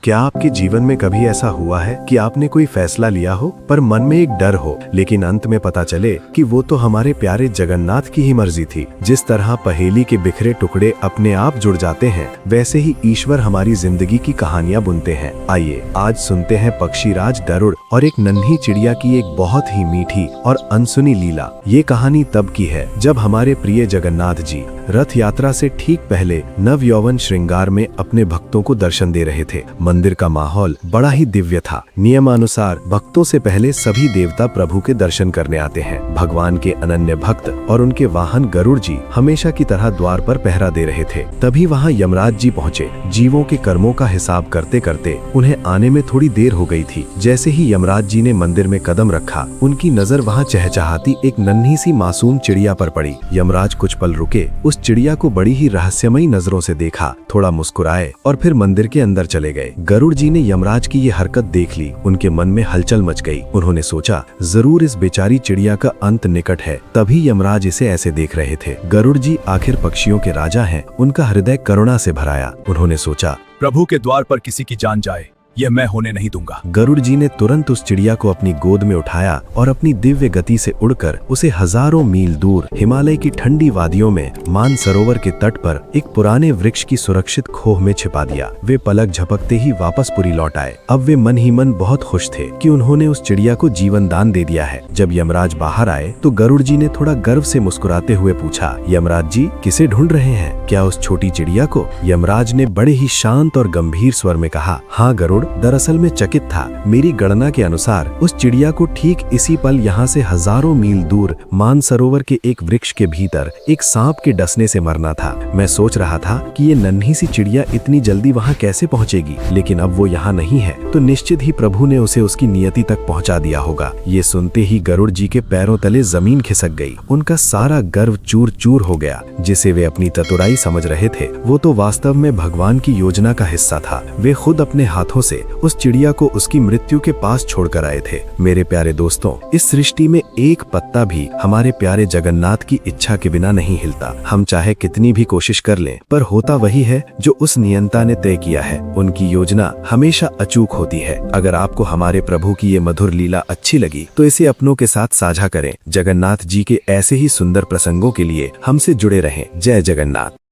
क्या आपके जीवन में कभी ऐसा हुआ है कि आपने कोई फैसला लिया हो पर मन में एक डर हो, लेकिन अंत में पता चले कि वो तो हमारे प्यारे जगन्नाथ की ही मर्जी थी। जिस तरह पहेली के बिखरे टुकड़े अपने आप जुड़ जाते हैं, वैसे ही ईश्वर हमारी जिंदगी की कहानियां बुनते हैं। आइए आज सुनते हैं पक्षीराज गरुड़ और एक नन्ही चिड़िया की एक बहुत ही मीठी और अनसुनी लीला। ये कहानी तब की है जब हमारे प्रिय जगन्नाथ जी रथ यात्रा से ठीक पहले नव यौवन श्रृंगार में अपने भक्तों को दर्शन दे रहे थे। मंदिर का माहौल बड़ा ही दिव्य था। नियमानुसार भक्तों से पहले सभी देवता प्रभु के दर्शन करने आते हैं। भगवान के अनन्य भक्त और उनके वाहन गरुड़ जी हमेशा की तरह द्वार पर पहरा दे रहे थे। तभी वहाँ यमराज जी पहुँचे। जीवों के कर्मों का हिसाब करते करते उन्हें आने में थोड़ी देर हो गई थी। जैसे ही यमराज जी ने मंदिर में कदम रखा, उनकी नजर वहाँ चहचहाती एक नन्ही सी मासूम चिड़िया पर पड़ी। यमराज कुछ पल रुके, उस चिड़िया को बड़ी ही रहस्यमयी नजरों से देखा, थोड़ा मुस्कुराए और फिर मंदिर के अंदर चले गए। गरुड़ जी ने यमराज की ये हरकत देख ली। उनके मन में हलचल मच गई। उन्होंने सोचा, जरूर इस बेचारी चिड़िया का अंत निकट है, तभी यमराज इसे ऐसे देख रहे थे। गरुड़ जी आखिर पक्षियों के राजा हैं। उनका हृदय करुणा से भराया। उन्होंने सोचा, प्रभु के द्वार पर किसी की जान जाए, यह मैं होने नहीं दूंगा। गरुड़ जी ने तुरंत उस चिड़िया को अपनी गोद में उठाया और अपनी दिव्य गति से उड़कर उसे हजारों मील दूर हिमालय की ठंडी वादियों में मानसरोवर के तट पर एक पुराने वृक्ष की सुरक्षित खोह में छिपा दिया। वे पलक झपकते ही वापस पुरी लौट आए। अब वे मन ही मन बहुत खुश थे कि उन्होंने उस चिड़िया को जीवन दान दे दिया है। जब यमराज बाहर आए तो गरुड़ जी ने थोड़ा गर्व से मुस्कुराते हुए पूछा, यमराज जी किसे ढूंढ रहे हैं? क्या उस छोटी चिड़िया को? यमराज ने बड़े ही शांत और गंभीर स्वर में कहा, हाँ गरुड़, दरअसल में चकित था। मेरी गणना के अनुसार उस चिड़िया को ठीक इसी पल यहाँ से हजारों मील दूर मानसरोवर के एक वृक्ष के भीतर एक सांप के डसने से मरना था। मैं सोच रहा था कि ये नन्ही सी चिड़िया इतनी जल्दी वहाँ कैसे पहुँचेगी, लेकिन अब वो यहाँ नहीं है तो निश्चित ही प्रभु ने उसे उसकी नियति तक पहुँचा दिया होगा। ये सुनते ही गरुड़ जी के पैरों तले जमीन खिसक गई। उनका सारा गर्व चूर चूर हो गया। जिसे वे अपनी चतुराई समझ रहे थे, वो तो वास्तव में भगवान की योजना का हिस्सा था। वे खुद अपने हाथों से उस चिड़िया को उसकी मृत्यु के पास छोड़कर आए थे। मेरे प्यारे दोस्तों, इस सृष्टि में एक पत्ता भी हमारे प्यारे जगन्नाथ की इच्छा के बिना नहीं हिलता। हम चाहे कितनी भी कोशिश कर लें, पर होता वही है जो उस नियंता ने तय किया है। उनकी योजना हमेशा अचूक होती है। अगर आपको हमारे प्रभु की ये मधुर लीला अच्छी लगी तो इसे अपनों के साथ साझा करें। जगन्नाथ जी के ऐसे ही सुंदर प्रसंगों के लिए हमसे जुड़े रहें। जय जगन्नाथ।